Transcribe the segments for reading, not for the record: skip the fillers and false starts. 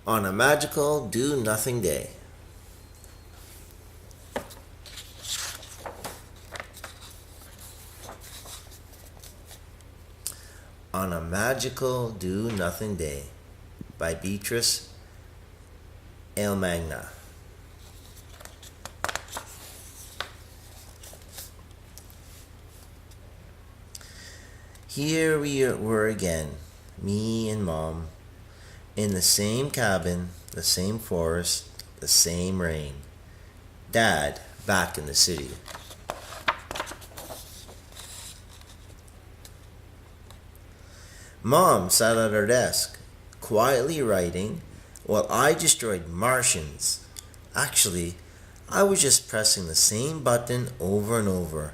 on a magical do-nothing day. On a magical do-nothing day by Beatrice Magna. Here we were again, me and Mom, in the same cabin, the same forest, the same rain. Dad back in the city. Mom sat at her desk, quietly writing, while I destroyed Martians. Actually, I was just pressing the same button over and over.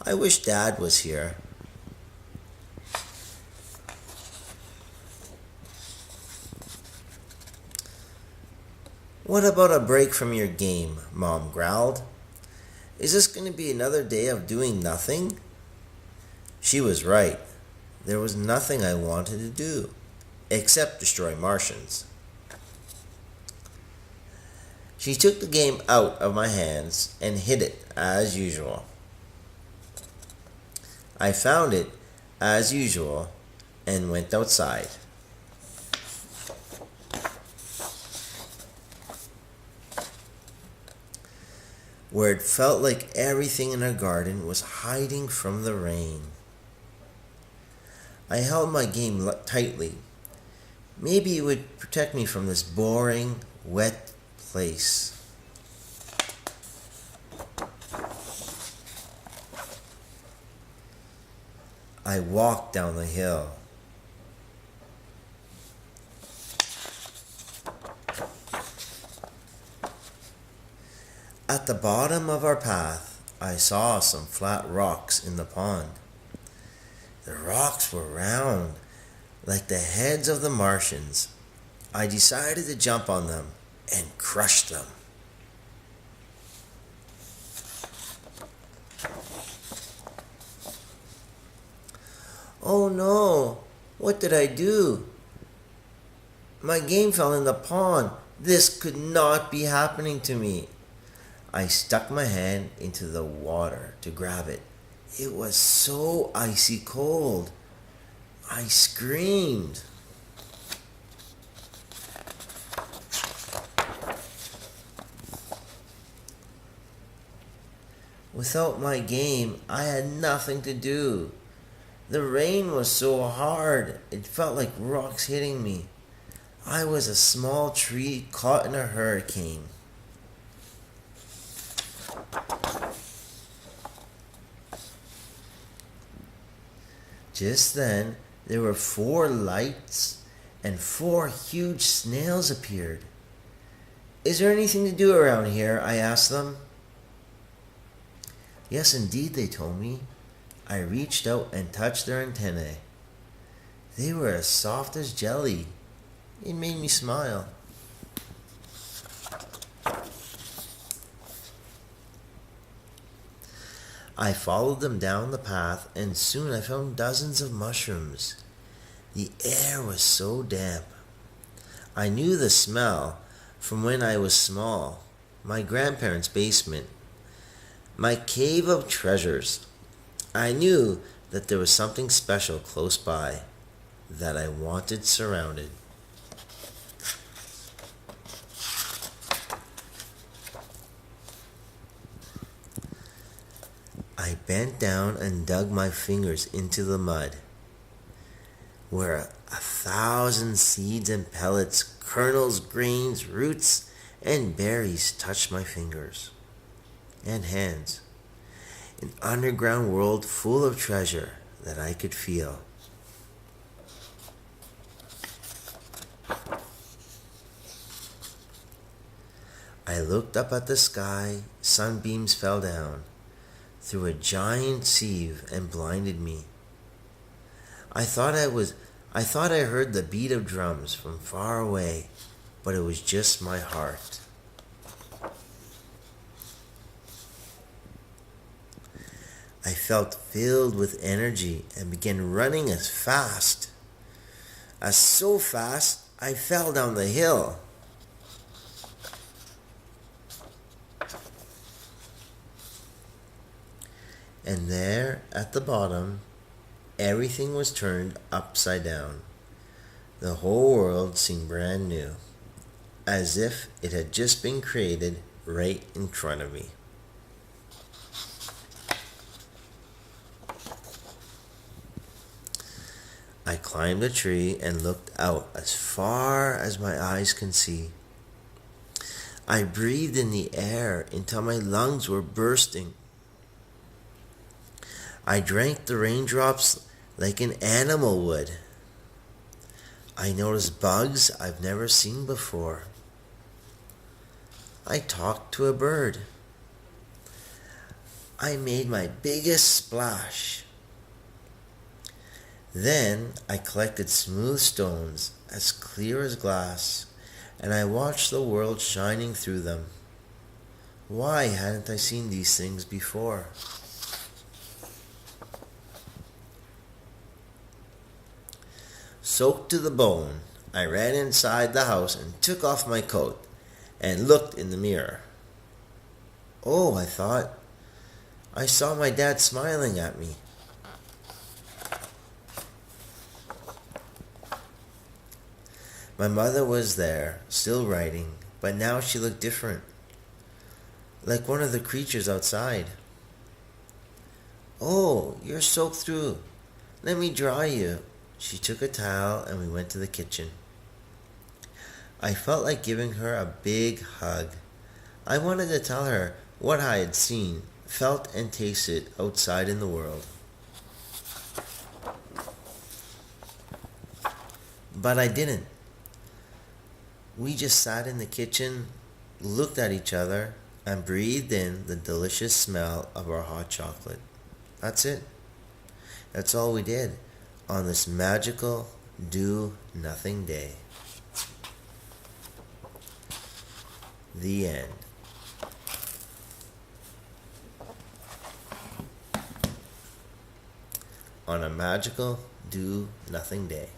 I wish Dad was here. What about a break from your game? Mom growled. Is this going to be another day of doing nothing? She was right. There was nothing I wanted to do, except destroy Martians. She took the game out of my hands and hid it as usual. I found it as usual and went outside. Where it felt like everything in our garden was hiding from the rain. I held my game tightly. Maybe it would protect me from this boring, wet place. I walked down the hill. At the bottom of our path, I saw some flat rocks in the pond. The rocks were round, like the heads of the Martians. I decided to jump on them and crush them. Oh no, what did I do? My game fell in the pond. This could not be happening to me. I stuck my hand into the water to grab it. It was so icy cold. I screamed. Without my game, I had nothing to do. The rain was so hard, it felt like rocks hitting me. I was a small tree caught in a hurricane. Just then, there were 4 lights and 4 huge snails appeared. Is there anything to do around here? I asked them. Yes, indeed, they told me. I reached out and touched their antennae. They were as soft as jelly. It made me smile. I followed them down the path and soon I found dozens of mushrooms. The air was so damp. I knew the smell from when I was small. My grandparents' basement. My cave of treasures. I knew that there was something special close by that I wanted surrounded. I bent down and dug my fingers into the mud, where 1,000 seeds and pellets, kernels, grains, roots, and berries touched my fingers and hands. An underground world full of treasure that I could feel. I looked up at the sky, sunbeams fell down through a giant sieve and blinded me. I thought I heard the beat of drums from far away, but it was just my heart. I felt filled with energy and began running as so fast I fell down the hill. And there, at the bottom, everything was turned upside down. The whole world seemed brand new, as if it had just been created right in front of me. I climbed a tree and looked out as far as my eyes can see. I breathed in the air until my lungs were bursting. I drank the raindrops like an animal would. I noticed bugs I've never seen before. I talked to a bird. I made my biggest splash. Then I collected smooth stones as clear as glass, and I watched the world shining through them. Why hadn't I seen these things before? Soaked to the bone, I ran inside the house and took off my coat and looked in the mirror. Oh, I thought, I saw my dad smiling at me. My mother was there, still writing, but now she looked different, like one of the creatures outside. Oh, you're soaked through. Let me dry you. She took a towel and we went to the kitchen. I felt like giving her a big hug. I wanted to tell her what I had seen, felt, and tasted outside in the world. But I didn't. We just sat in the kitchen, looked at each other, and breathed in the delicious smell of our hot chocolate. That's it. That's all we did on this magical do-nothing day. The end. On a magical do-nothing day.